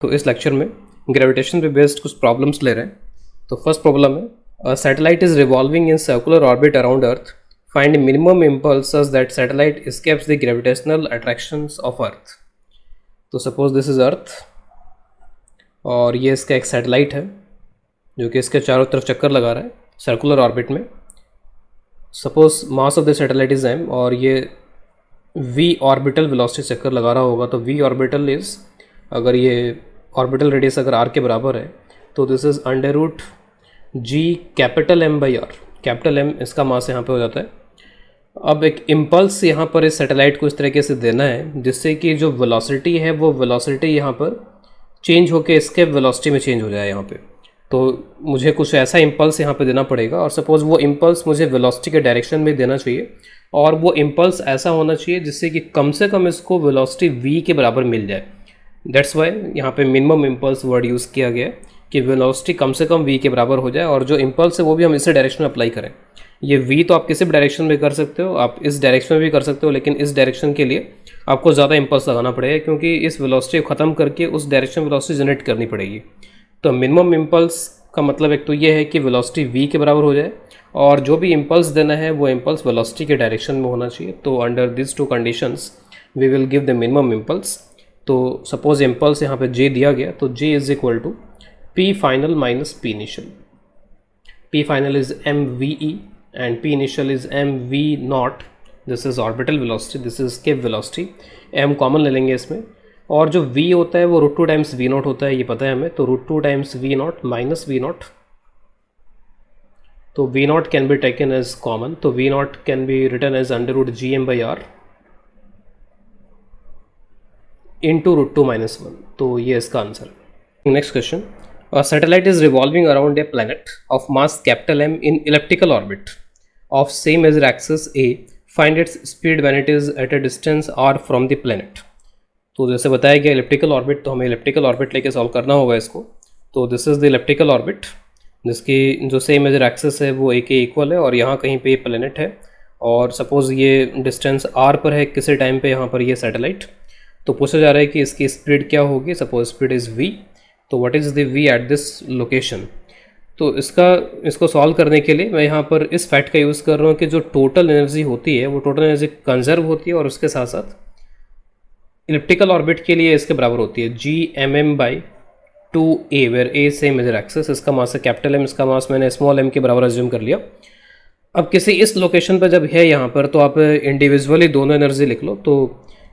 तो इस लेक्चर में ग्रेविटेशन पे बेस्ड कुछ प्रॉब्लम्स ले रहे हैं। तो फर्स्ट प्रॉब्लम है, a satellite is revolving in circular orbit around earth, find minimum impulse such that satellite escapes the gravitational attractions of earth. तो सपोज दिस इज अर्थ और ये इसका एक सैटेलाइट है जो कि इसके चारों तरफ चक्कर लगा रहा है सर्कुलर ऑर्बिट में। Suppose mass of the satellite is m और ये v ऑर्बिटल वेलोसिटी चक्कर लगा रहा होगा। तो v ऑर्बिटल इज, अगर ये ऑर्बिटल रेडियस अगर r के बराबर है तो this is under root g capital M by r। Capital M इसका मास यहाँ पे हो जाता है। अब एक इम्पल्स यहाँ पर इस सैटेलाइट को इस तरीके से देना है जिससे कि जो वेलोसिटी है वो वेलोसिटी यहाँ पर चेंज होकर इसके वेलोसिटी में चेंज हो जाए यहाँ पे। तो मुझे कुछ ऐसा इम्पल्स यहाँ पे देना पड़ेगा और सपोज़ वो इम्पल्स मुझे वेलोसिटी के डायरेक्शन में देना चाहिए और वो इम्पल्स ऐसा होना चाहिए जिससे कि कम से कम इसको वेलोसिटी v के बराबर मिल जाए। दैट्स वाई यहाँ पे मिनिमम इम्पल्स वर्ड यूज़ किया गया है कि वेलोसिटी कम से कम v के बराबर हो जाए और जो इम्पल्स है वो भी हम इसी डायरेक्शन में अप्लाई करें। ये v तो आप किसी भी डायरेक्शन में कर सकते हो, आप इस डायरेक्शन में भी कर सकते हो, लेकिन इस डायरेक्शन के लिए आपको ज़्यादा इम्पल्स लगाना पड़ेगा क्योंकि इस वेलोसिटी को ख़त्म करके उस डायरेक्शन वेलोसिटी जनरेट करनी पड़ेगी। तो मिनिमम इम्पल्स का मतलब एक तो ये है कि वेलोसिटी v के बराबर हो जाए और जो भी इम्पल्स देना है वो इम्पल्स वेलोसिटी के डायरेक्शन में होना चाहिए। तो under this two conditions we will give the minimum impulse. तो सपोज इम्पल्स यहाँ पे j दिया गया तो j is equal to p final minus p initial. p final is mve and p initial is mv naught. This is orbital velocity, this is escape velocity. m common ले लेंगे इसमें और जो v होता है वो √2 टाइम्स v नॉट होता है, ये पता है हमें। तो √2 times v naught minus v naught. तो v naught can be taken as common, तो v naught can be written as under root gm by r into √2 minus 1। तो ये इसका आंसर है। Next question, a satellite is revolving around a planet of mass capital M in elliptical orbit of same measure axis A. Find its speed when it is at a distance r from the planet. तो जैसे बताया गया elliptical orbit, तो हमें elliptical orbit लेके solve करना होगा इसको। तो this is the elliptical orbit जिसकी जो सेम मेजर एक्सिस है वो A के इक्वल है और यहाँ कहीं पे प्लेनेट है और सपोज ये डिस्टेंस r पर है किसी टाइम पे यहाँ पर ये सैटेलाइट। तो पूछा जा रहा है कि इसकी स्पीड क्या होगी। सपोज स्पीड इज़ v, तो what is the v at this location. तो इसको सॉल्व करने के लिए मैं यहाँ पर इस फैक्ट का यूज़ कर रहा हूँ कि जो टोटल एनर्जी होती है वो टोटल एनर्जी कंजर्व होती है और उसके साथ साथ इलिप्टिकल ऑर्बिट के लिए इसके बराबर होती है gmm by 2a, where a semi major axis. इसका मास है कैपिटल M, इसका मास मैंने स्मॉल m के बराबर अज्यूम कर लिया। अब किसी इस लोकेशन पर जब है यहाँ पर तो आप इंडिविजुअली दोनों एनर्जी लिख लो। तो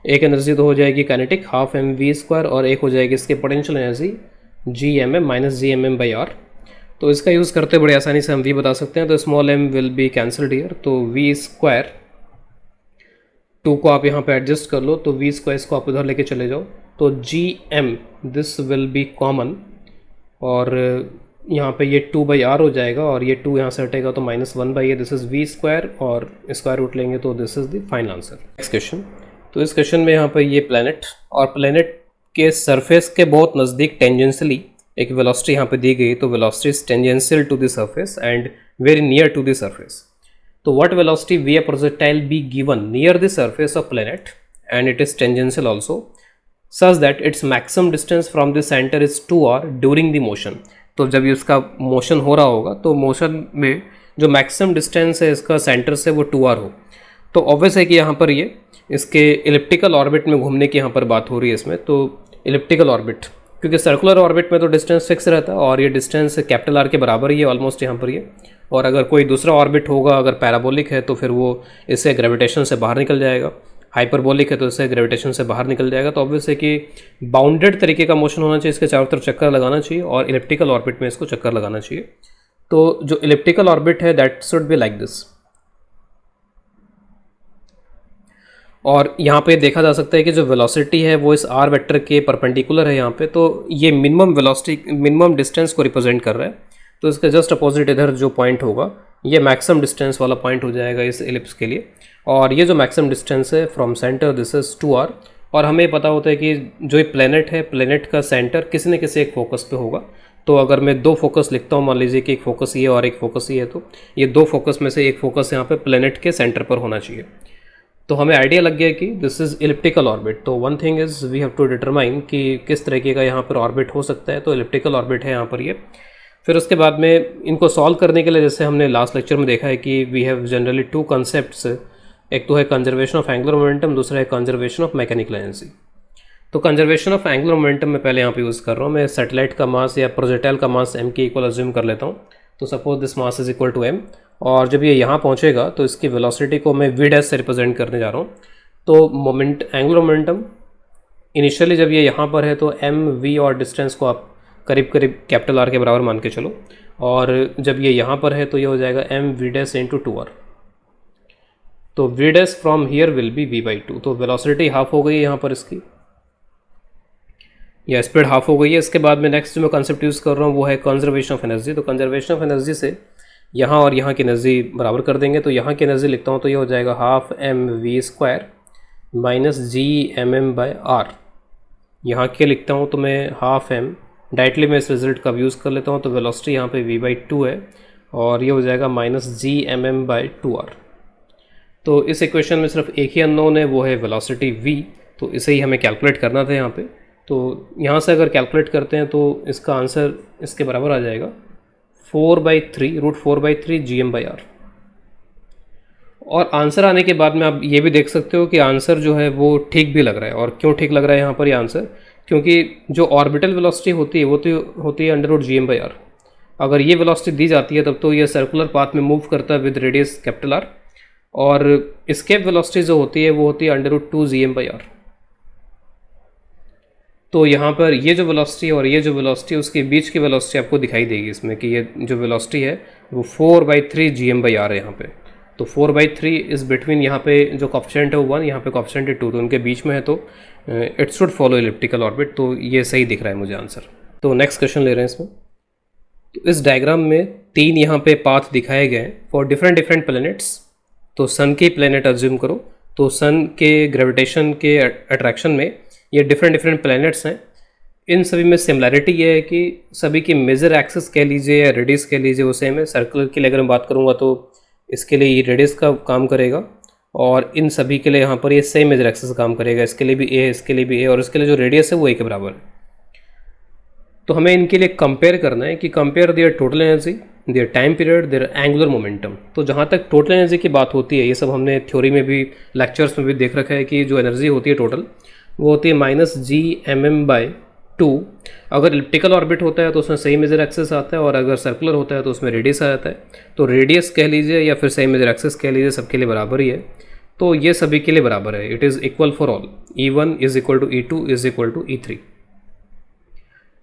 एक एनर्जी तो हो जाएगी काइनेटिक हाफ mv² और एक हो जाएगी इसके potential energy gmm minus gmm by r। तो इसका यूज़ करते बड़े आसानी से हम v बता सकते हैं। तो small m will be cancelled here, तो v², 2 को आप यहाँ पे एडजस्ट कर लो तो v² इसको आप उधर लेके चले जाओ तो gm this will be common और यहाँ पे ये 2 बाई r हो जाएगा और ये 2 यहाँ से हटेगा तो -1 बाई दिस इज v² और स्क्वायर रूट लेंगे तो this is the final answer. Next question, तो इस क्वेश्चन में यहाँ पर ये प्लैनेट और प्लैनेट के सरफेस के बहुत नज़दीक टेंजेंशियली एक वेलोसिटी यहाँ पे दी गई। तो velocity is tangential to the surface and very near to the surface. तो what velocity we a projectile be given near the surface of planet and it is tangential also such that its maximum distance from the centre is 2r during the motion. तो जब इसका motion हो रहा होगा तो motion में जो maximum distance है इसका सेंटर से वो 2r हो। तो ऑब्वियस है कि यहाँ पर ये इसके इलिप्टिकल ऑर्बिट में घूमने की यहाँ पर बात हो रही है इसमें। तो इलिप्टिकल ऑर्बिट, क्योंकि सर्कुलर ऑर्बिट में तो डिस्टेंस फिक्स रहता है और ये डिस्टेंस कैपिटल R के बराबर ही है ऑलमोस्ट यहाँ पर ये। और अगर कोई दूसरा ऑर्बिट होगा, अगर पैराबोलिक है तो फिर वो इससे ग्रेविटेशन से बाहर निकल जाएगा, हाइपरबोलिक है तो इससे ग्रेविटेशन से बाहर निकल जाएगा। तो ऑब्वियस है कि बाउंडेड तरीके का मोशन होना चाहिए, इसके चारों तरफ चक्कर लगाना चाहिए और इलिप्टिकल ऑर्बिट में इसको चक्कर लगाना चाहिए। तो जो इलिप्टिकल ऑर्बिट है that should be like this. और यहाँ पे देखा जा सकता है कि जो वेलोसिटी है वो इस r वेक्टर के परपेंडिकुलर है यहाँ पे। तो ये मिनिमम वेलोसिटी, मिनिमम डिस्टेंस को रिप्रेजेंट कर रहा है। तो इसके जस्ट अपोजिट इधर जो पॉइंट होगा ये मैक्सिमम डिस्टेंस वाला पॉइंट हो जाएगा इस एलिप्स के लिए। और ये जो मैक्सिमम डिस्टेंस है from centre this is 2r। और हमें पता होता है कि जो ये प्लैनेट है, प्लैनेट का सेंटर किसी न किसी एक फोकस पे होगा। तो अगर मैं 2 फोकस लिखता हूँ, मान लीजिए कि एक फोकस ये और एक फोकस ये है, तो ये 2 फोकस में से एक फोकस यहाँ पे प्लैनेट के सेंटर पर होना चाहिए। तो हमें आइडिया लग गया कि दिस इज़ इलिप्टिकल ऑर्बिट। तो one thing is we have to determine कि किस तरीके का यहाँ पर ऑर्बिट हो सकता है। तो इलिप्टिकल ऑर्बिट है यहाँ पर ये। फिर उसके बाद में इनको सॉल्व करने के लिए जैसे हमने लास्ट लेक्चर में देखा है कि we have generally two concepts, एक तो है कंजर्वेशन ऑफ एंगुलर मोमेंटम, दूसरा है कंजर्वेशन ऑफ मैकेनिकल एनर्जी। तो कंजर्वेशन ऑफ एंगुलर मोमेंटम में पहले यहाँ पे यूज़ कर रहा हूँ मैं। सैटेलाइट का मास या प्रोजेक्टाइल का मास m के इक्वल अज्यूम कर लेता हूँ। तो suppose this mass is equal to m, और जब ये यहाँ पहुँचेगा तो इसकी वेलोसिटी को मैं v डैश से रिप्रेजेंट करने जा रहा हूँ। तो मोमेंट एंगुलर मोमेंटम इनिशियली जब ये यहाँ पर है तो m v और डिस्टेंस को आप करीब करीब कैपिटल R के बराबर मान के चलो, और जब ये यहाँ पर है तो ये हो जाएगा m v dash into 2r। तो v dash from here will be v by 2। तो वेलोसिटी हाफ हो गई है यहाँ पर इसकी, या स्पीड हाफ हो गई है। इसके बाद में नेक्स्ट जो मैं कंसेप्ट यूज़ कर रहा हूँ वो है कंजर्वेशन ऑफ एनर्जी। तो कंजर्वेशन ऑफ एनर्जी से यहाँ और यहाँ की एनर्जी बराबर कर देंगे। तो यहाँ की एनर्जी लिखता हूँ तो ये हो जाएगा half m v square minus G M m by r. यहाँ के लिखता हूँ तो मैं हाफ एम, डायरेक्टली मैं इस रिजल्ट का यूज़ कर लेता हूँ। तो वेलोसिटी यहाँ पे v बाई 2 है और ये हो जाएगा minus G M m by 2r। तो इस इक्वेशन में सिर्फ एक ही अननोन है, वो है वेलोसिटी v। तो इसे ही हमें कैलकुलेट करना था यहाँ पे। तो यहाँ से अगर कैलकुलेट करते हैं तो इसका आंसर इसके बराबर आ जाएगा 4/3 रूट 4/3 GM/R। और आंसर आने के बाद में आप ये भी देख सकते हो कि आंसर जो है वो ठीक भी लग रहा है। और क्यों ठीक लग रहा है यहाँ पर ये आंसर, क्योंकि जो ऑर्बिटल वेलोसिटी होती है वो तो होती है अंडर रूट GM/R। अगर ये वेलोसिटी दी जाती है तब तो ये सर्कुलर पाथ में मूव करता है विद रेडियस कैपिटल R, और एस्केप वेलोसिटी जो होती है वो होती है अंडर रूट 2 GM/R। तो यहाँ पर ये जो वेलोसिटी और ये जो वेलोसिटी उसके बीच की वेलोसिटी आपको दिखाई देगी इसमें कि ये जो वेलोसिटी है वो 4/3 GM/R है यहाँ पे। तो 4/3 इज़ बिटवीन, यहाँ पे जो कॉफिशिएंट है वो 1, यहाँ पे कॉफिशिएंट है 2, तो उनके बीच में है। तो it should follow elliptical orbit. तो ये सही दिख रहा है मुझे आंसर। तो नेक्स्ट क्वेश्चन ले रहे हैं इसमें। तो इस डायग्राम में 3 यहाँ पे पाथ दिखाए गए हैं फॉर डिफरेंट प्लैनेट्स। तो सन के प्लैनेट अज्यूम करो। तो सन के ग्रेविटेशन के अट्रैक्शन में ये डिफरेंट प्लैनेट्स हैं। इन सभी में सिमिलैरिटी ये है कि सभी की मेजर एक्सिस कह लीजिए या रेडियस कह लीजिए वो सेम है। सर्कल के लिए अगर मैं बात करूँगा तो इसके लिए ये रेडियस का काम करेगा, और इन सभी के लिए यहाँ पर ये सेम मेजर एक्सिस काम करेगा। इसके लिए भी ए है, इसके लिए भी ए, और इसके लिए जो रेडियस है वो ए के बराबर है। तो हमें इनके लिए कंपेयर करना है कि compare their total energy, their time period, their angular momentum. तो जहाँ तक टोटल एनर्जी की बात होती है, ये सब हमने थ्योरी में भी लेक्चर्स में भी देख रखा है कि जो एनर्जी होती है टोटल वो होती है माइनस GMM/2। अगर इलिप्टिकल ऑर्बिट होता है तो उसमें सही मेजर एक्सिस आता है, और अगर सर्कुलर होता है तो उसमें रेडियस आ जाता है। तो रेडियस कह लीजिए या फिर सही मेजर एक्सिस कह लीजिए, सबके लिए बराबर ही है। तो ये सभी के लिए बराबर है, it is equal for all. E1 is equal to E2 is equal to E3।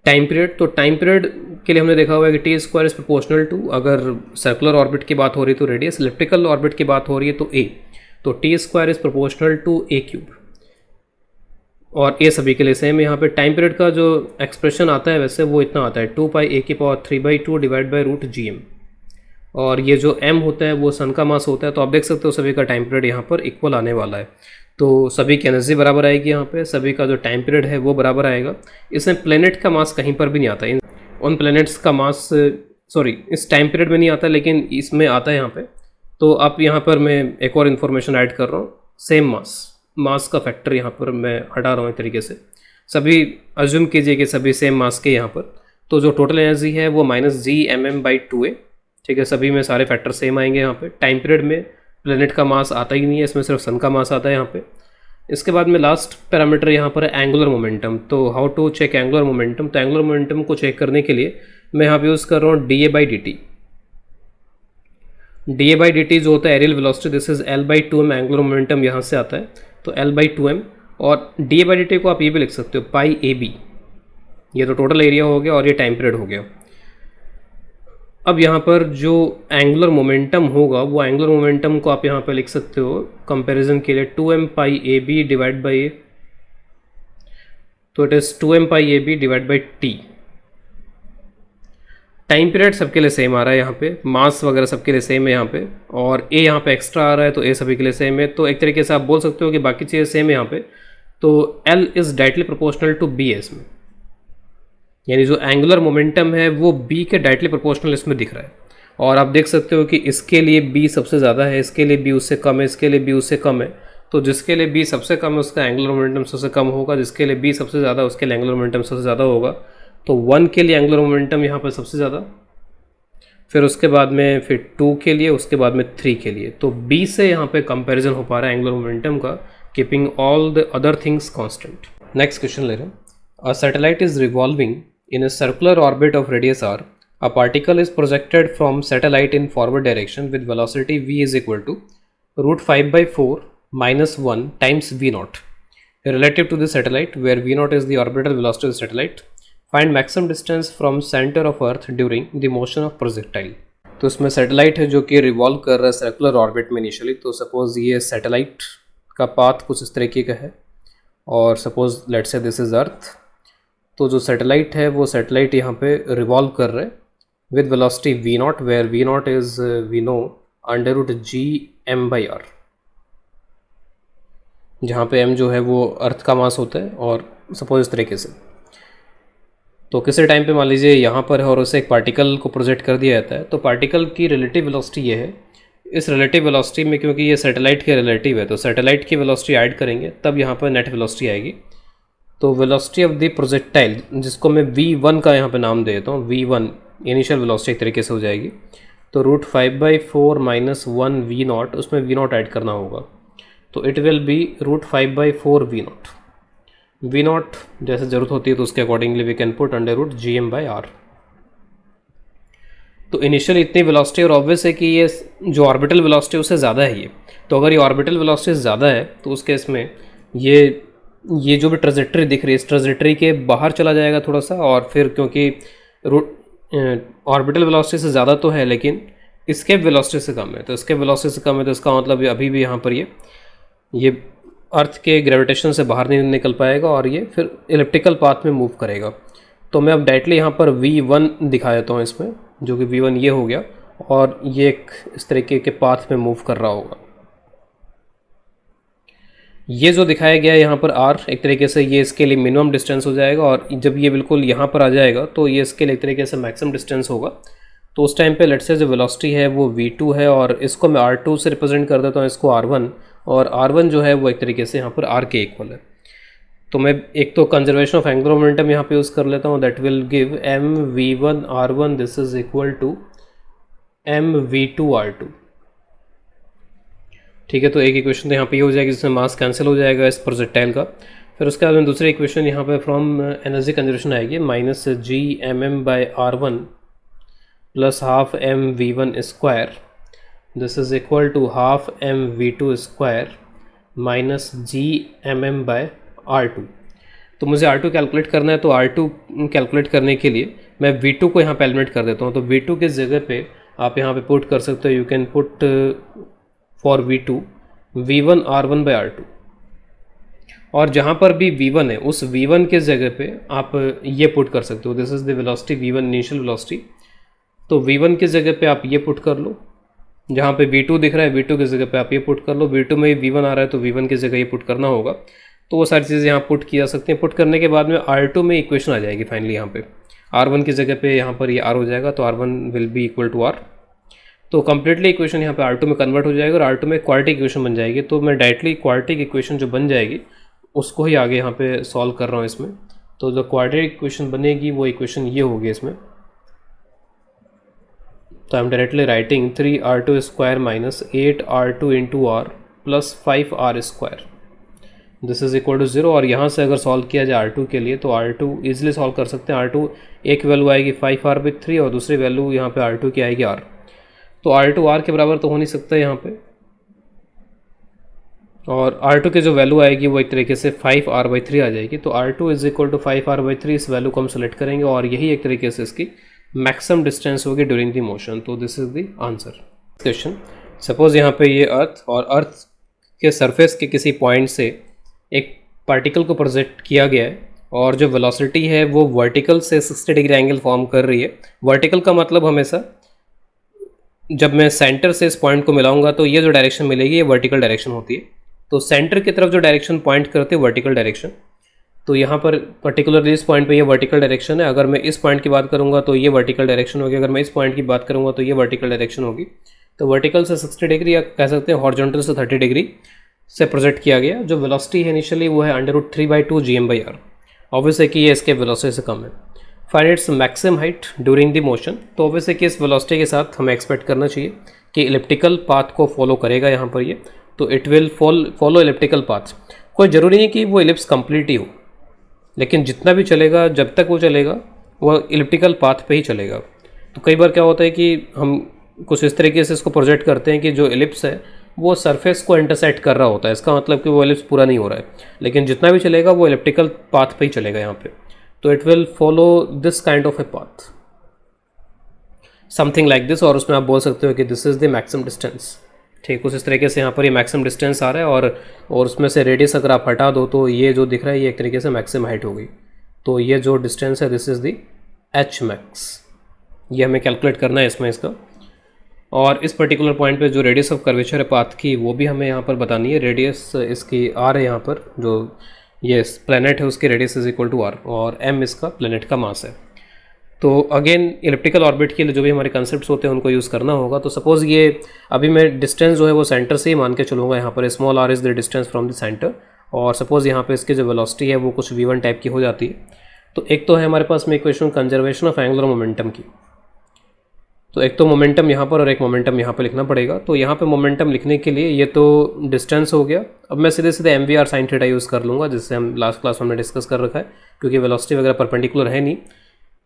Time period, तो टाइम पीरियड के लिए हमने देखा हुआ है कि T square is proportional to, अगर सर्कुलर ऑर्बिट की बात हो रही है तो रेडियस, इलिप्टिकल ऑर्बिट की बात हो रही है तो A। तो T square is proportional to A³, और ये सभी के लिए सेम है। यहाँ पे टाइम पीरियड का जो एक्सप्रेशन आता है वैसे वो इतना आता है 2πa⁴3/2 divide by root GM, और ये जो m होता है वो सन का मास होता है। तो आप देख सकते हो सभी का टाइम पीरियड यहाँ पर इक्वल आने वाला है। तो सभी की एनर्जी बराबर आएगी, यहाँ पे सभी का जो टाइम पीरियड है वो बराबर आएगा। इसमें प्लेनेट का मास कहीं पर भी नहीं आता, उन प्लेनेट्स का मास सॉरी इस टाइम पीरियड में नहीं आता, लेकिन इसमें आता है यहाँ पे। तो आप यहाँ पर मैं एक और इन्फॉर्मेशन ऐड कर रहा हूँ, सेम मास का फैक्टर यहाँ पर मैं हटा रहा हूँ एक तरीके से। सभी अज्यूम कीजिए कि सभी सेम मास के यहाँ पर। तो जो टोटल एनर्जी है वो माइनस GMM/2 है, ठीक है। सभी में सारे फैक्टर सेम आएंगे यहाँ पे। टाइम पीरियड में प्लेनेट का मास आता ही नहीं है, इसमें सिर्फ सन का मास आता है यहाँ पे। इसके बाद में लास्ट पैरामीटर यहाँ पर है एंगुलर मोमेंटम। तो how to check angular momentum. तो एंगुलर मोमेंटम को चेक करने के लिए मैं यहाँ पे यूज़ कर रहा हूँ dA/dt। dA/dt जो होता है areal velocity, this is L/2m। Angular momentum यहाँ से आता है तो L/2m, और dA/dt को आप ये भी लिख सकते हो πAB। ये तो टोटल एरिया हो गया और ये टाइम पीरियड हो गया। अब यहाँ पर जो एंगुलर मोमेंटम होगा वो एंगुलर मोमेंटम को आप यहाँ पे लिख सकते हो कंपैरिजन के लिए 2m πAB डिवाइड बाई, तो it is 2m πAB divide by T। Time period सबके लिए सेम आ रहा है यहाँ पे, मास वगैरह सबके लिए सेम है यहाँ पे, और ए यहाँ पे एक्स्ट्रा आ रहा है तो ए सभी के लिए सेम है। तो एक तरीके से आप बोल सकते हो कि बाकी चीज़ें सेम है यहाँ पे। तो L is directly proportional to B है इसमें, यानी जो एंगुलर मोमेंटम है वो B के डायरेक्टली प्रोपोर्शनल इसमें दिख रहा है। और आप देख सकते हो कि इसके लिए B सबसे ज़्यादा है, इसके लिए B उससे कम है, इसके लिए B उससे कम है। तो जिसके लिए बी सबसे कम है उसका एंगुलर मोमेंटम सबसे कम होगा, जिसके लिए बी सबसे ज़्यादा उसके लिए एंगुलर मोमेंटम सबसे ज़्यादा होगा। तो 1 के लिए एंगुलर मोमेंटम यहाँ पर सबसे ज़्यादा, फिर उसके बाद में फिर 2 के लिए, उसके बाद में 3 के लिए। तो बी से यहाँ पे कंपैरिजन हो पा रहा है एंगुलर मोमेंटम का, keeping all the other things constant. Next question ले रहे हैं। A satellite is revolving in a circular orbit of radius r. A particle is projected from satellite in forward direction with velocity v is equal to √5/4 minus 1 times v naught relative to the satellite, where v naught is the orbital velocity of the satellite. Find maximum distance from center of earth during the motion of projectile. तो इसमें satellite है जो कि revolve कर रहा है circular orbit में इनिशियली। तो सपोज ये सैटेलाइट का पाथ कुछ इस तरीके का है और suppose let's say this is Earth. तो जो सैटेलाइट है वो सैटेलाइट यहाँ पे रिवॉल्व कर रहा है with velocity v naught, where v naught is we know √g/m/r, जहाँ पे m जो है वो अर्थ का मास होता है। और सपोज इस तरीके से तो किसी टाइम पे मान लीजिए यहाँ पर है और उसे एक पार्टिकल को प्रोजेक्ट कर दिया जाता है। तो पार्टिकल की रिलेटिव वेलोसिटी ये है। इस रिलेटिव वेलोसिटी में क्योंकि ये सैटेलाइट के रिलेटिव है तो सैटेलाइट की वेलोसिटी ऐड करेंगे तब यहाँ पर नेट वेलोसिटी आएगी। तो वेलोसिटी ऑफ द प्रोजेक्टाइल, जिसको मैं v1 का यहाँ पे नाम दे देता हूँ, v1 इनिशियल वेलोसिटी एक तरीके से हो जाएगी। तो √5/4 माइनस 1 v नॉट, उसमें v नॉट ऐड करना होगा। तो it will be √5/4 v not. v not जैसे ज़रूरत होती है तो उसके accordingly we can put √gm/r। तो इनिशियल इतनी वेलोसिटी, और ऑब्वियस है कि ये जो ऑर्बिटल वेलोसिटी उससे ज़्यादा है ये। तो अगर ये ऑर्बिटल वेलोसिटी ज़्यादा है तो उस केस में ये जो भी ट्रेजेक्टरी दिख रही है इस ट्रेजेक्टरी के बाहर चला जाएगा थोड़ा सा। और फिर क्योंकि ऑर्बिटल वेलोसिटी से ज़्यादा तो है लेकिन इसके वेलोसिटी से कम है, तो इसके वेलोसिटी से कम है तो इसका मतलब अभी भी यहाँ पर ये अर्थ के ग्रेविटेशन से बाहर नहीं निकल पाएगा और ये फिर इलिप्टिकल पाथ में मूव करेगा। तो मैं अब डायरेक्टली यहाँ पर v1 दिखा देता हूँ इसमें, जो कि v1 ये हो गया और ये एक इस तरीके के पाथ में मूव कर रहा होगा। ये जो दिखाया गया है यहाँ पर r, एक तरीके से ये इसके लिए मिनिमम डिस्टेंस हो जाएगा और जब ये बिल्कुल यहाँ पर आ जाएगा तो ये इसके लिए एक तरीके से मैक्सिमम डिस्टेंस होगा। तो उस टाइम पे लेट्स से जो वेलोसिटी है वो v2 है और इसको मैं r2 से रिप्रेजेंट कर देता हूँ, इसको r1, और r1 जो है वो एक तरीके से यहाँ पर r के इक्वल है। तो मैं एक तो कंजर्वेशन ऑफ एंगुलर मोमेंटम यहाँ पे यूज़ कर लेता हूँ, that will give mv1r1 this is equal to mv2r2। ठीक है, तो एक इक्वेशन तो यहाँ पे ये हो जाएगी जिसमें मास कैंसिल हो जाएगा इस प्रोजेक्टाइल का। फिर उसके बाद में दूसरी इक्वेशन यहाँ पे फ्रॉम एनर्जी कंजर्वेशन आएगी -gmm/r1 plus half mv1 square, this is equal to half mv2 square minus gmm/r2। तो मुझे r2 कैलकुलेट करना है, तो r2 कैलकुलेट करने के लिए मैं v2 को यहाँ पे एलिमिनेट कर देता हूँ। तो v2 के जगह पे आप यहाँ पे पुट कर सकते हो, you can put for v2 v1 r1/r2, और जहाँ पर भी v1 है उस v1 के जगह पे आप ये पुट कर सकते हो, this is the velocity v1 initial velocity. तो v1 की जगह पे आप ये पुट कर लो, जहाँ पे v2 दिख रहा है v2 की जगह पे आप ये पुट कर लो, v2 में v1 आ रहा है तो v1 की जगह ये पुट करना होगा। तो वो सारी चीज़ें यहाँ पुट की जा सकती हैं। पुट करने के बाद में r2 में इक्वेशन आ जाएगी फाइनली, यहाँ पे r1 की जगह पे यहाँ पर ये r हो जाएगा, तो r1 will be equal to r। तो कम्प्लीटली इक्वेशन यहाँ पे r2 में कन्वर्ट हो जाएगा और r2 में क्वाड्रेटिक इक्वेशन बन जाएगी। तो मैं डायरेक्टली क्वाड्रेटिक इक्वेशन जो बन जाएगी उसको ही आगे यहाँ पे सॉल्व कर रहा हूँ इसमें। तो जो क्वाड्रेटिक इक्वेशन बनेगी वो इक्वेशन ये होगी इसमें। तो I am directly writing 3r2 square minus 8r2 into r plus 5r square, this is equal to 0। और यहाँ से अगर सॉल्व किया जाए r2 के लिए तो r2 ईजिली सॉल्व कर सकते हैं। r2 एक वैल्यू आएगी 5r/3 और दूसरी वैल्यू यहाँ पे r2 की आएगी r। तो r2 r के बराबर तो हो नहीं सकता यहाँ पे, और r2 की जो वैल्यू आएगी वो एक तरीके से 5r/3 आ जाएगी। तो r2 is equal to 5r/3, इस वैल्यू को हम सेलेक्ट करेंगे और यही एक तरीके से इसकी मैक्सिमम डिस्टेंस होगी ड्यूरिंग द मोशन। तो this is the answer question. Suppose यहाँ पे ये अर्थ और अर्थ के सरफेस के किसी पॉइंट से एक पार्टिकल को प्रोजेक्ट किया गया है और जो वेलोसिटी है वो वर्टिकल से 60 डिग्री एंगल फॉर्म कर रही है। वर्टिकल का मतलब हमेशा जब मैं सेंटर से इस पॉइंट को मिलाऊंगा तो ये जो डायरेक्शन मिलेगी ये वर्टिकल डायरेक्शन होती है। तो सेंटर की तरफ जो डायरेक्शन पॉइंट करते हैं वर्टिकल डायरेक्शन, तो यहाँ पर पर्टिकुलरली इस पॉइंट पे ये वर्टिकल डायरेक्शन है। अगर मैं इस पॉइंट की बात करूँगा तो ये वर्टिकल डायरेक्शन होगी, अगर मैं इस पॉइंट की बात करूँगा तो ये वर्टिकल डायरेक्शन होगी। तो वर्टिकल से 60 डिग्री या कह सकते हैं हॉरिजॉन्टल से 30 डिग्री से प्रोजेक्ट किया गया। जो वेलोसिटी है इनिशियली वो है √3/2 gm/r। ऑब्वियस है कि ये इसके वेलोसिटी से कम है। Find its maximum height during the motion. तो ऑब्वियस है कि इस वेलोसिटी के साथ हमें एक्सपेक्ट करना चाहिए कि इलिप्टिकल पाथ को फॉलो करेगा यहाँ पर ये, तो it will follow elliptical path. कोई ज़रूरी नहीं कि वो इलिप्स कंप्लीट ही हो, लेकिन जितना भी चलेगा, जब तक वो चलेगा वो इलिप्टिकल पाथ पे ही चलेगा। तो कई बार क्या होता है कि हम कुछ इस तरीके से इसको प्रोजेक्ट करते हैं कि जो इलिप्स है वो सरफेस को इंटरसेक्ट कर रहा होता है, इसका मतलब कि वो इलिप्स पूरा नहीं हो रहा है, लेकिन जितना भी चलेगा वो इलिप्टिकल पाथ पे ही चलेगा यहाँ पे। तो it will follow this kind of a path, something like this. और उसमें आप बोल सकते हो कि this is the maximum distance. ठीक, कुछ इस तरीके से यहाँ पर ये मैक्सिमम डिस्टेंस आ रहा है, और उसमें से रेडियस अगर आप हटा दो तो ये जो दिख रहा है ये एक तरीके से मैक्सिमम हाइट हो गई। तो ये जो डिस्टेंस है this is the H max, ये हमें कैलकुलेट करना है इसमें इसका। और इस पर्टिकुलर पॉइंट पे जो रेडियस ऑफ कर्वेचर है पाथ की वो भी हमें यहाँ पर बतानी है। रेडियस इसकी आर है यहाँ पर, जो ये प्लैनेट है उसकी radius is equal to r, और एम इसका प्लैनेट का मास है। तो अगेन इलिप्टिकल ऑर्बिट के लिए जो भी हमारे कंसेप्ट्स होते हैं उनको यूज़ करना होगा। तो सपोज़ ये अभी मैं डिस्टेंस जो है वो सेंटर से ही मान के चलूँगा, यहाँ पर small r is the distance from the centre, और सपोज़ यहाँ पे इसकी जो वेलोसिटी है वो कुछ v1 टाइप की हो जाती है। तो एक तो है हमारे पास में equation conservation of angular momentum की, तो एक तो मोमेंटम यहाँ पर और एक मोमेंटम यहाँ पर लिखना पड़ेगा। तो यहाँ पे मोमेंटम लिखने के लिए ये तो डिस्टेंस हो गया। अब मैं सीधे सीधे mvr sin थीटा यूज़ कर लूँगा, जिससे हम लास्ट क्लास में हमने डिस्कस कर रखा है, क्योंकि वेलोसिटी वगैरह परपेंडिकुलर है नहीं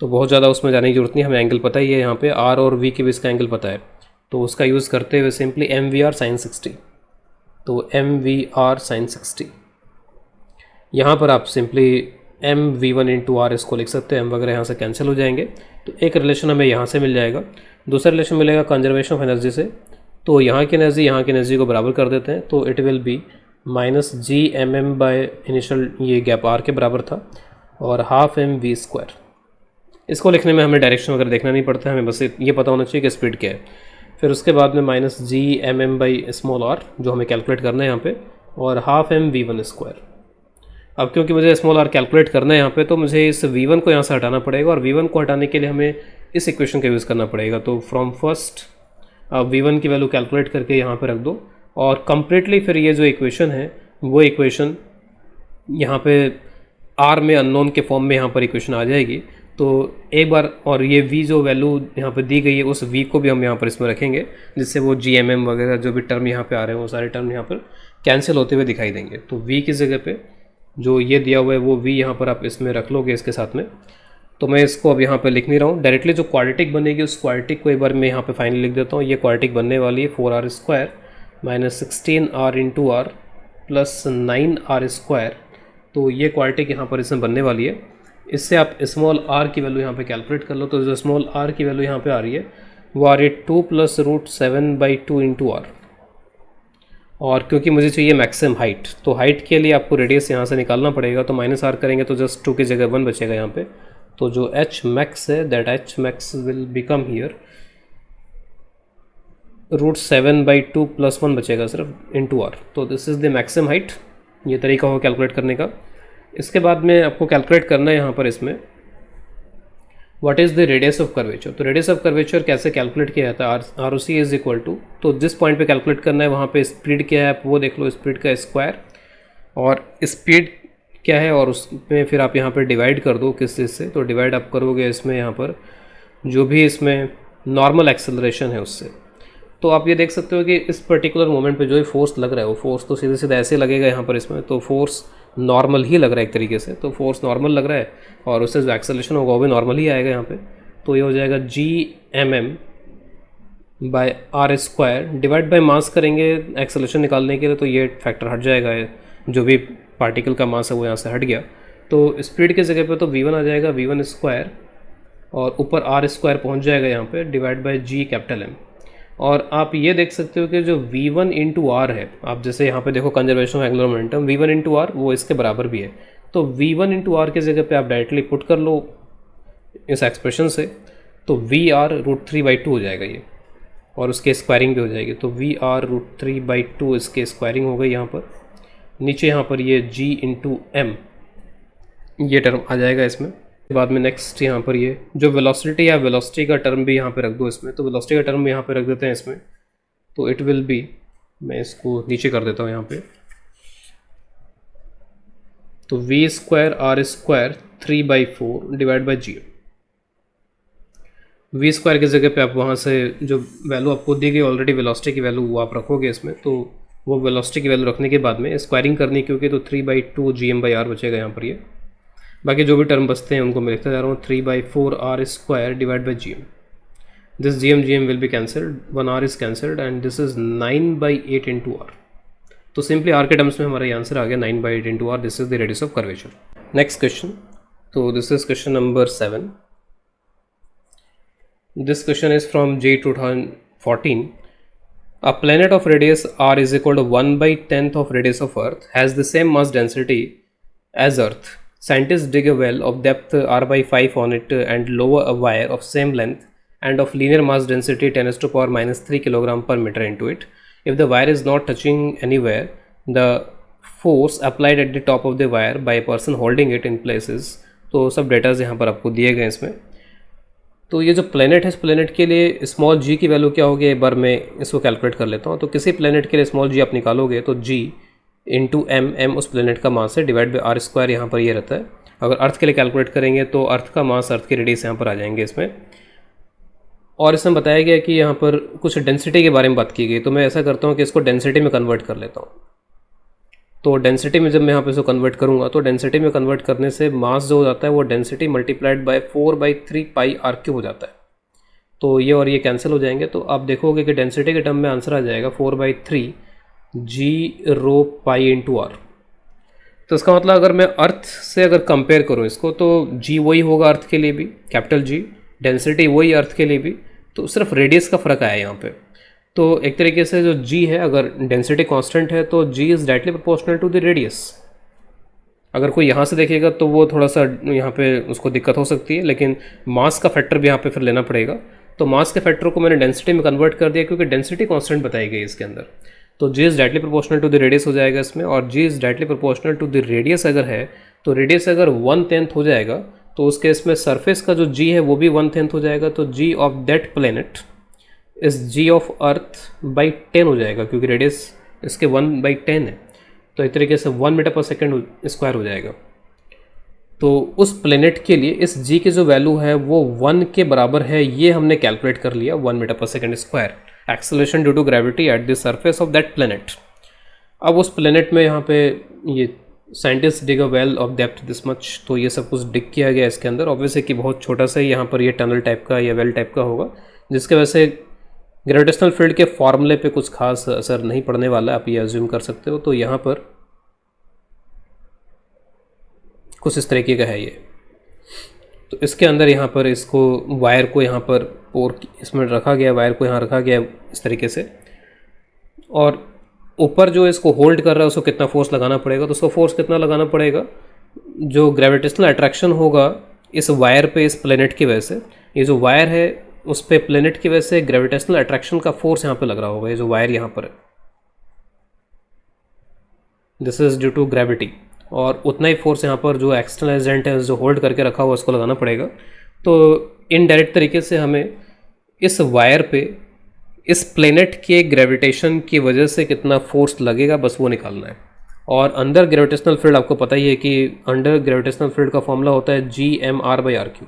तो बहुत ज़्यादा उसमें जाने की जरूरत नहीं, हमें एंगल पता ही है, यहाँ पे r और v के बीच का एंगल पता है। तो उसका यूज़ करते हुए सिंपली mvr sin 60, तो mvr sin 60, यहाँ पर आप सिंपली mv1 इंटू आर इसको लिख सकते हैं, m वगैरह यहाँ से कैंसिल हो जाएंगे। तो एक रिलेशन हमें यहाँ से मिल जाएगा, दूसरा रिलेशन मिलेगा कंजर्वेशन ऑफ एनर्जी से। तो यहाँ की एनर्जी को बराबर कर देते हैं, तो it will be -gmm by initial ये गैप r के बराबर था, और ½ mv²। इसको लिखने में हमें डायरेक्शन वगैरह देखना नहीं पड़ता है, हमें बस ये पता होना चाहिए कि स्पीड क्या है। फिर उसके बाद में -gmm बाई स्मॉल r जो हमें कैलकुलेट करना है यहाँ पे, और ½ mv1²। अब क्योंकि मुझे स्मॉल r कैलकुलेट करना है यहाँ पे, तो मुझे इस v1 को यहाँ से हटाना पड़ेगा, और v1 को हटाने के लिए हमें इस इक्वेशन का यूज़ करना पड़ेगा। तो फ्रॉम फर्स्ट आप v1 की वैल्यू कैलकुलेट करके यहाँ पे रख दो, और कम्प्लीटली फिर ये जो इक्वेशन है वो इक्वेशन यहाँ पे r में अननोन के फॉर्म में यहाँ पर इक्वेशन आ जाएगी। तो एक बार, और ये v जो वैल्यू यहाँ पर दी गई है उस v को भी हम यहाँ पर इसमें रखेंगे, जिससे वो gmm वगैरह जो भी टर्म यहाँ पे आ रहे हैं वो सारे टर्म यहाँ पर कैंसिल होते हुए दिखाई देंगे। तो v की जगह पे जो ये दिया हुआ है वो v यहाँ पर आप इसमें रख लोगे इसके साथ में। तो मैं इसको अब यहाँ पे लिख नहीं रहा हूँ, डायरेक्टली जो क्वाड्रेटिक बनेगी उस क्वाड्रेटिक को एक बार मैं यहाँ पे फाइनली लिख देता हूँ। ये क्वाड्रेटिक बनने वाली है 4r² - 16r into are plus 9r²। तो ये क्वाड्रेटिक यहाँ पर इसमें बनने वाली है। इससे आप स्मॉल r की वैल्यू यहाँ पे कैलकुलेट कर लो। तो जो स्मॉल r की वैल्यू यहाँ पे आ रही है वो आ रही है 2 + √7/2 इंटू आर। और क्योंकि मुझे चाहिए मैक्सिमम हाइट, तो हाइट के लिए आपको रेडियस यहाँ से निकालना पड़ेगा। तो -r करेंगे तो जस्ट 2 की जगह 1 बचेगा यहाँ पे। तो जो h max है that h max will become here √7/2 + 1 बचेगा सिर्फ इंटू आर। तो this is the maximum height. ये तरीका हो कैलकुलेट करने का। इसके बाद में आपको कैलकुलेट करना है यहाँ पर इसमें what is the radius of curvature. तो रेडियस ऑफ कर्वेचर कैसे कैलकुलेट किया जाता है, ROC इज इक्वल टू, तो जिस पॉइंट पे कैलकुलेट करना है वहाँ पे स्पीड क्या है आप वो देख लो, स्पीड का स्क्वायर, और स्पीड क्या है और उसमें फिर आप यहाँ पर डिवाइड कर दो किस चीज़ से। तो डिवाइड आप करोगे इसमें यहाँ पर जो भी इसमें नॉर्मल एक्सेलरेशन है उससे। तो आप ये देख सकते हो कि इस पर्टिकुलर मोमेंट पे जो ही फोर्स लग रहा है वो फोर्स तो सीधे सीधे ऐसे लगेगा यहाँ पर इसमें, तो फोर्स नॉर्मल ही लग रहा है एक तरीके से। तो फोर्स नॉर्मल लग रहा है और उससे जो एक्सेलरेशन होगा वो भी नॉर्मल ही आएगा यहाँ पे। तो ये हो जाएगा gmm by r² divide by mass करेंगे एक्सेलरेशन निकालने के लिए, तो ये फैक्टर हट जाएगा, जो भी पार्टिकल का मास है वो यहाँ से हट गया। तो स्पीड की जगह पे तो v1 आ जाएगा, v1², और ऊपर r² पहुँच जाएगा यहाँ पे डिवाइड बाय g M। और आप ये देख सकते हो कि जो v1 इंटू आर है, आप जैसे यहाँ पे देखो conservation of angular momentum, v1 into r वो इसके बराबर भी है। तो v1 इंटू आर की जगह पे आप डायरेक्टली पुट कर लो इस एक्सप्रेशन से, तो vr √3/2 हो जाएगा ये, और उसके स्क्वायरिंग भी हो जाएगी। तो vr √3/2 इसके स्क्वायरिंग हो गई यहाँ पर। नीचे यहाँ पर ये g इंटू m ये टर्म आ जाएगा इसमें। बाद में नेक्स्ट यहाँ पर ये जो वेलोसिटी या वेलोसिटी का टर्म भी यहाँ पे रख दो इसमें, तो वेलोसिटी का टर्म भी यहाँ पे रख देते हैं इसमें। तो इट विल बी, मैं इसको नीचे कर देता हूँ यहाँ पे, तो v square r square 3/4 divide by G M. V square की जगह पे आप वहाँ से जो वैल्यू आपको दी गई ऑलरेडी वेलोसिटी की वैल्यू वो आप रखोगे इसमें, तो वो वेलोसिटी की वैल्यू रखने के बाद में स्क्वायरिंग करनी क्योंकि, तो 3/2 जी एम बाई आर बचेगा यहाँ पर। ये बाकी जो भी टर्म बचते हैं उनको मैं लिखता जा रहा हूँ, 3/4 R square divide by G M. This G M will be cancelled, 1 R is cancelled and this is 9/8 into R. तो सिंपली आर के टर्म्स में हमारा ये आंसर आ गया 9/8 into R. This is the radius of curvature. Next question, तो this is question number 7. This question is from J 2014. A planet of radius r is equal to 1/10th of radius of Earth has the same mass density as Earth. Scientists dig a well of depth r/5 on it and lower a wire of same length and of linear mass density 10⁻³ kg per meter into it. If the wire is not touching anywhere, the force applied at the top of the wire by a person holding it in place is, तो सब datas यहाँ पर आपको दिए गए इसमें। तो ये जो प्लेनेट है, इस प्लेनेट के लिए स्मॉल जी की वैल्यू क्या होगी, एक बार मैं इसको कैलकुलेट कर लेता हूँ। तो किसी प्लेनेट के लिए स्मॉल जी आप निकालोगे तो जी इंटू एम उस प्लेनेट का मास है, डिवाइड बाई आर स्क्वायर यहाँ पर ये रहता है। अगर अर्थ के लिए कैलकुलेट करेंगे तो अर्थ का मास, अर्थ के रेडियस यहाँ पर आ जाएंगे इसमें। और इसमें बताया गया कि यहाँ पर कुछ डेंसिटी के बारे में बात की गई, तो मैं ऐसा करता हूँ कि इसको डेंसिटी में कन्वर्ट कर लेता हूँ। तो डेंसिटी में जब मैं यहाँ पे इसको कन्वर्ट करूँगा तो डेंसिटी में कन्वर्ट करने से मास जो हो जाता है वो density multiplied by 4/3 pi r cube हो जाता है। तो ये और ये कैंसिल हो जाएंगे, तो आप देखोगे कि डेंसिटी के टर्म में आंसर आ जाएगा 4/3 जी रो पाई इंटू आर। तो इसका मतलब अगर मैं अर्थ से अगर कंपेयर करूँ इसको, तो जी वही होगा अर्थ के लिए भी, कैपिटल जी, डेंसिटी वही अर्थ के लिए भी, तो सिर्फ रेडियस का फ़र्क आया यहाँ पे। तो एक तरीके से जो g है, अगर डेंसिटी कांस्टेंट है तो g is directly proportional to the radius. अगर कोई यहाँ से देखेगा तो वो थोड़ा सा यहाँ पे उसको दिक्कत हो सकती है, लेकिन मास का फैक्टर भी यहाँ पे फिर लेना पड़ेगा। तो मास के फैक्टर को मैंने डेंसिटी में कन्वर्ट कर दिया क्योंकि डेंसिटी कांस्टेंट बताई गई इसके अंदर। तो g is directly proportional to the radius हो जाएगा इसमें, और g is directly proportional to the radius अगर है तो रेडियस अगर 1/10 हो जाएगा तो उस केस में सरफेस का जो g है वो भी 1/10 हो जाएगा। तो g ऑफ दैट प्लेनेट इस जी ऑफ अर्थ बाई 10 हो जाएगा क्योंकि रेडियस इसके 1/10 है। तो एक तरीके से 1 मीटर पर सेकेंड स्क्वायर हो जाएगा। तो उस प्लेनेट के लिए इस जी की जो वैल्यू है वो 1 के बराबर है, ये हमने कैलकुलेट कर लिया, 1 मीटर पर second square acceleration due to gravity at the surface of that planet. अब उस प्लेनेट में यहाँ पे ये scientist dig a well of depth this much, तो ये सब कुछ डिग किया गया इसके अंदर। ऑब्वियसली कि बहुत छोटा सा यहाँ पर ये टनल टाइप का या वेल टाइप का होगा, जिसके वजह से ग्रेविटेशनल फील्ड के फॉर्मूले पे कुछ खास असर नहीं पड़ने वाला, आप ये अज्यूम कर सकते हो। तो यहाँ पर कुछ इस तरीके का है ये। तो इसके अंदर यहाँ पर इसको वायर को यहाँ पर पोर इसमें रखा गया, वायर को यहाँ रखा गया इस तरीके से, और ऊपर जो इसको होल्ड कर रहा है उसको कितना फोर्स लगाना पड़ेगा, तो उसको फोर्स कितना लगाना पड़ेगा, जो ग्रेविटेशनल अट्रैक्शन होगा इस वायर पे इस प्लेनेट की वजह से, ये जो वायर है उस पे प्लेनेट की वजह से ग्रेविटेशनल अट्रैक्शन का फोर्स यहाँ पे लग रहा होगा, ये जो वायर यहाँ पर है, this is due to gravity, और उतना ही फोर्स यहाँ पर जो एक्सटर्नल एजेंट है जो होल्ड करके रखा हुआ उसको लगाना पड़ेगा। तो इनडायरेक्ट तरीके से हमें इस वायर पे इस प्लेनेट के ग्रेविटेशन की वजह से कितना फोर्स लगेगा बस वो निकालना है। और अंदर ग्रेविटेशनल फील्ड आपको पता ही है कि अंडर ग्रेविटेशनल फील्ड का फॉर्मूला होता है Gmr/r3।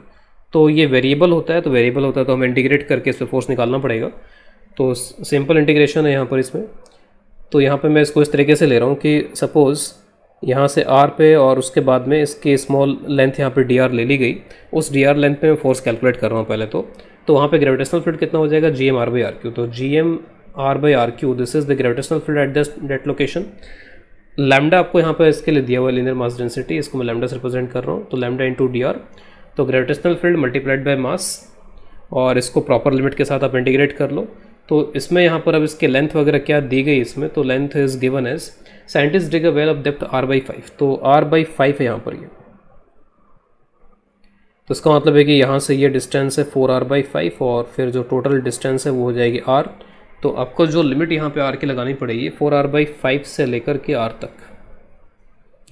तो ये वेरिएबल होता है, तो हमें इंटीग्रेट करके इस पर फोर्स निकालना पड़ेगा। तो सिंपल इंटीग्रेशन है यहाँ पर इसमें। तो यहाँ पे मैं इसको इस तरीके से ले रहा हूँ कि सपोज़ यहाँ से r पे और उसके बाद में इसकी स्मॉल लेंथ यहाँ पे dr ले ली गई, उस dr लेंथ पे मैं फोर्स कैलकुलेट कर रहा हूँ पहले। तो वहाँ पे ग्रेविटेशनल फील्ड कितना हो जाएगा, Gmr/r3। तो Gmr/r3 this is the gravitational field at that location. Lambda आपको यहाँ पे इसके लिए दिया हुआ लीनियर मास डेंसिटी, इसको मैं लैम्डा से रिप्रेजेंट कर रहा हूँ। तो लैम्डा इंटू dr, तो gravitational field multiplied by mass, और इसको प्रॉपर लिमिट के साथ आप इंटीग्रेट कर लो। तो इसमें यहाँ पर अब इसके लेंथ वगैरह क्या दी गई इसमें, तो length is given as scientist dig a well of depth r/5। तो r/5 है यहाँ पर ये। तो इसका मतलब है कि यहाँ से ये डिस्टेंस है 4r/5, और फिर जो टोटल डिस्टेंस है वो हो जाएगी r। तो आपको जो लिमिट यहाँ पे r की लगानी पड़ेगी 4r/5 से लेकर के r तक,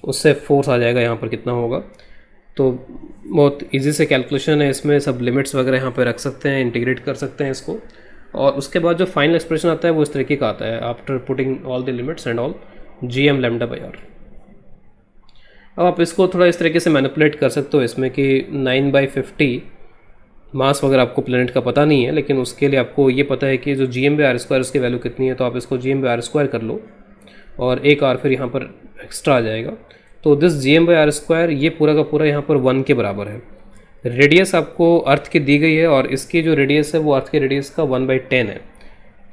उससे फोर्स आ जाएगा यहाँ पर कितना होगा। तो बहुत इजी से कैलकुलेशन है इसमें, सब लिमिट्स वगैरह यहाँ पे रख सकते हैं, इंटीग्रेट कर सकते हैं इसको, और उसके बाद जो फाइनल एक्सप्रेशन आता है वो इस तरीके का आता है, after putting all the limits and all, Gm λ/r। अब आप इसको थोड़ा इस तरीके से मैनिपुलेट कर सकते हो इसमें कि 9/50 मास वगैरह आपको प्लेनेट का पता नहीं है, लेकिन उसके लिए आपको ये पता है कि जो GM/r² उसकी वैल्यू कितनी है, तो आप इसको GM/r² कर लो और एक आर फिर यहाँ पर एक्स्ट्रा आ जाएगा। तो दिस GM/r² ये पूरा का पूरा यहाँ पर 1 के बराबर है। रेडियस आपको अर्थ की दी गई है और इसकी जो रेडियस है वो अर्थ के रेडियस का 1/10 है,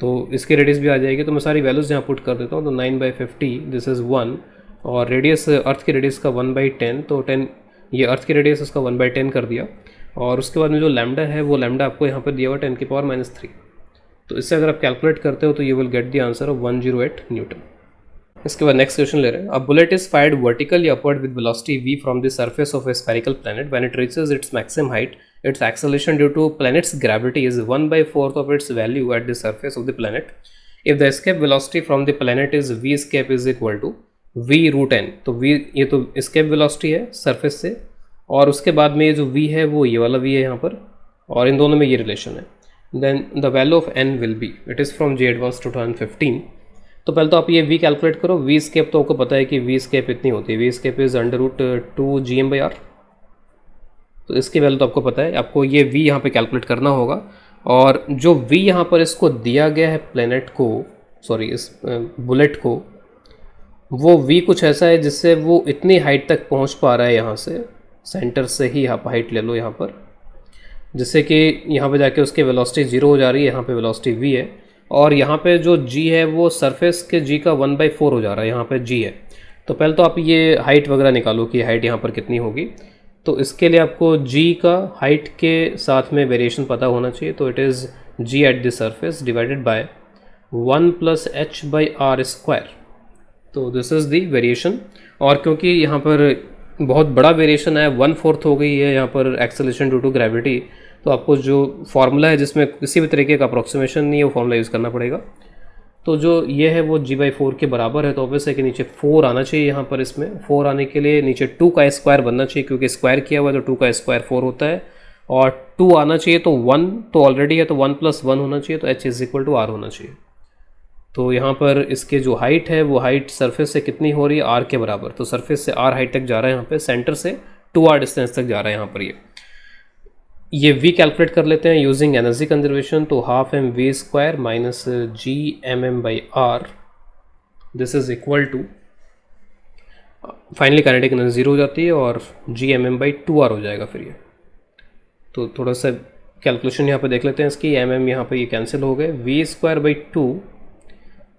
तो इसकी रेडियस भी आ जाएगी। तो मैं सारी वैल्यूज़ यहाँ पुट कर देता हूँ। तो 9/50 दिस इज़ 1 और रेडियस अर्थ की रेडियस का 1/10, तो 10 ये अर्थ की रेडियस उसका 1/10 कर दिया। और उसके बाद में जो लैम्डा है वो लैम्डा आपको यहाँ पर दिया हुआ 10⁻³ तो इससे अगर आप कैलकुलेट करते हो तो you will get the answer of 108 Newton. इसके बाद नेक्स्ट क्वेश्चन ले रहे हैं। A bullet is fired vertically upward with velocity v from the surface of A spherical planet when it reaches its maximum height its acceleration due to planet's gravity is 1/4 of its value at the surface of the planet if the escape velocity from the planet is v escape is equal to v√n। तो v ये तो escape velocity है surface से, और उसके बाद में ये जो v है वो ये वाला v है यहाँ पर, और इन दोनों में ये रिलेशन है। Then the value of n will be, it is from J Advanced 2015। तो पहले तो आप ये v कैलकुलेट करो। v escape तो आपको पता है कि v escape इतनी होती है, v escape इज √2 GM/r, तो इसकी वैल्यू तो आपको पता है। आपको ये v यहाँ पे कैलकुलेट करना होगा, और जो v यहाँ पर इसको दिया गया है प्लेनेट को, सॉरी इस बुलेट को, वो v कुछ ऐसा है जिससे वो इतनी हाइट तक पहुँच पा रहा है, यहाँ से सेंटर से ही आप हाइट ले लो यहाँ पर, जिससे कि यहाँ पे जाके उसकी वेलोसिटी 0 हो जा रही है, यहाँ पे वेलोसिटी v है, और यहाँ पे जो g है वो सरफेस के g का 1/4 हो जा रहा है, यहाँ पे g है। तो पहले तो आप ये हाइट वगैरह निकालो कि हाइट यहाँ पर कितनी होगी। तो इसके लिए आपको g का हाइट के साथ में वेरिएशन पता होना चाहिए। तो it is g eight the surface divided by 1 + h/r²। तो दिस इज़ द वेरिएशन, और क्योंकि यहाँ पर बहुत बड़ा वेरिएशन है, 1/4 हो गई है यहाँ पर एक्सेलरेशन ड्यू टू ग्रेविटी, तो आपको जो फार्मूला है जिसमें किसी भी तरीके का अप्रॉक्सीमेशन नहीं है वो फार्मूला यूज़ करना पड़ेगा। तो जो ये है वो g/4 के बराबर है, तो ऑब्वियस है कि नीचे 4 आना चाहिए यहाँ पर। इसमें 4 आने के लिए नीचे 2 का स्क्वायर बनना चाहिए, क्योंकि स्क्वायर किया हुआ है तो 2 का स्क्वायर 4 होता है, और 2 आना चाहिए तो 1 तो ऑलरेडी है, तो 1 + 1 होना चाहिए, तो h = r होना चाहिए। तो यहाँ पर इसके जो हाइट है वो हाइट सरफेस से कितनी हो रही है, r के बराबर। तो सरफेस से r हाइट तक जा रहा है, यहाँ पे सेंटर से 2r डिस्टेंस तक जा रहा है यहाँ पर। ये v कैलकुलेट कर लेते हैं यूजिंग एनर्जी कंजर्वेशन। तो ½ mv² - g/r this is equal to, finally kinetic energy 0 हो जाती है और g/2r हो जाएगा फिर ये। तो थोड़ा सा कैलकुलेशन यहाँ पे देख लेते हैं इसकी। mm यहाँ पे ये कैंसिल हो गए, v²/2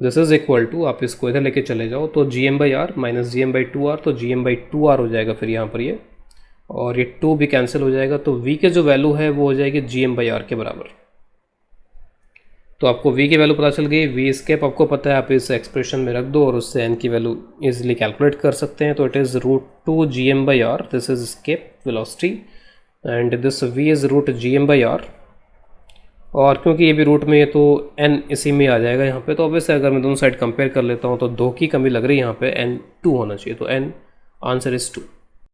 this is equal to, आप इसको इधर लेके चले जाओ तो gm/r - gm/2r, तो gm/2r हो जाएगा फिर यहाँ पर ये, और ये 2 भी कैंसिल हो जाएगा। तो v के जो वैल्यू है वो हो जाएगी gm/r के बराबर। तो आपको v की वैल्यू पता चल गई। v escape आपको पता है, आप इस एक्सप्रेशन में रख दो और उससे n की वैल्यू इजीली कैलकुलेट कर सकते हैं। तो it is √2 GM/r, this is escape velocity, and this v is √gm/r, और क्योंकि ये भी रूट में है तो n इसी में आ जाएगा यहाँ पे। तो ऑब्वियसली अगर मैं दोनों साइड कंपेयर कर लेता हूँ तो 2 की कमी लग रही है यहाँ पे, n 2 होना चाहिए, तो n आंसर इज़ 2।